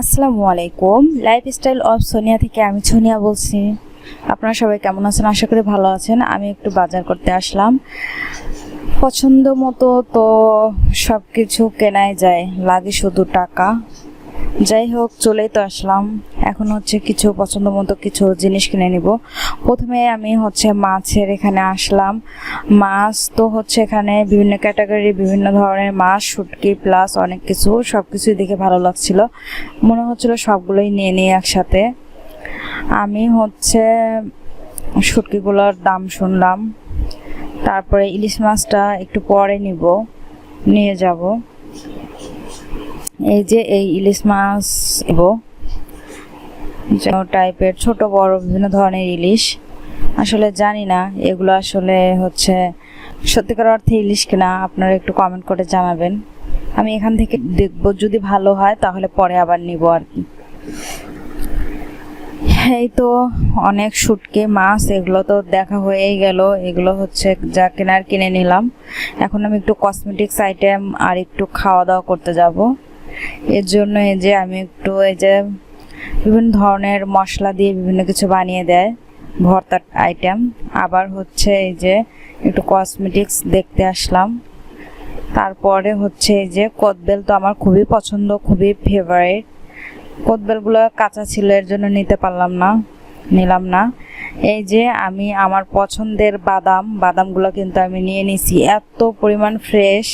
আসসালামু আলাইকুম। Lifestyle of Sonia থেকে আমি সোনিয়া বলছি। আপনারা সবাই কেমন আছেন? আশা করি ভালো আছেন। আমি একটু বাজার করতে আসলাম। পছন্দ মতো তো সব কিছু কেনাই যায়, লাগে শুধু টাকা। যাই হোক, চলেই তো আসলাম। এখন কিছু পছন্দ মতো কিছু জিনিস কিনে নিব। প্রথমে আমি মাছের এখানে আসলাম। মাছ তো এখানে বিভিন্ন ক্যাটাগরি, বিভিন্ন ধরনের মাছ, শুটকি প্লাস অনেক কিছু, সব কিছুই দেখে ভালো লাগছিল। মনে হচ্ছিল সবগুলোই নিয়ে নিই একসাথে। আমি শুটকিগুলোর দাম শুনলাম, তারপরে ইলিশ মাছটা একটু পরে নিয়ে যাব। এই যে এই ইলিশ মাছ টাইপের ছোট বড় বিভিন্ন ধরনের ইলিশ। আসলে জানি না এগুলো আসলে সত্যিকার অর্থে ইলিশ কিনা। আপনারা একটু কমেন্ট করে জানাবেন। আমি এখান থেকে দেখব, যদি ভালো হয় তাহলে পরে আবার নিব আর কি। এই তো অনেক শুটকি মাছ, এগুলো তো দেখা হয়েই গেল। এগুলো যা কেনার কিনে নিলাম। এখন আমি একটু কসমেটিক্স আইটেম আর একটু খাওয়া দাওয়া করতে যাব। এর জন্য আমি একটু বিভিন্ন ধরনের মশলা দিয়ে বিভিন্ন কিছু বানিয়ে দেয় ভর্তার আইটেম। আবার একটু কসমেটিক্স দেখতে আসলাম। তারপরে কদবেল তো আমার খুবই পছন্দ, খুবই ফেভারিট। কদবেলগুলো কাঁচা ছিল, এর জন্য নিলাম না। আমি আমার পছন্দের বাদামগুলো কিন্তু আমি নিয়ে নিছি। এত পরিমাণ ফ্রেশ,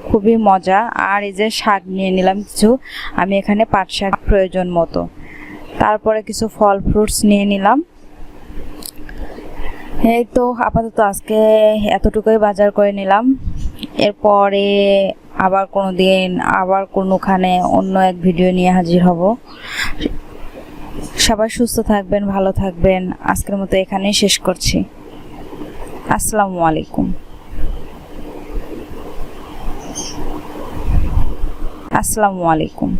খুবই মজা। আর শাক নিয়ে নিলাম কিছু। আমি এখানে পাট শাক প্রয়োজন মতো। তারপরে কিছু ফল ফ্রুটস নিয়ে নিলাম। এই তো আপাতত আজকে এতটুকুই বাজার করে নিলাম। এরপরে আবার কোনোখানে অন্য এক ভিডিও নিয়ে হাজির হব। সবাই সুস্থ থাকবেন, ভালো থাকবেন। আজকের মতো এখানেই শেষ করছি। আসসালামু আলাইকুম। আসসালামু আলাইকুম।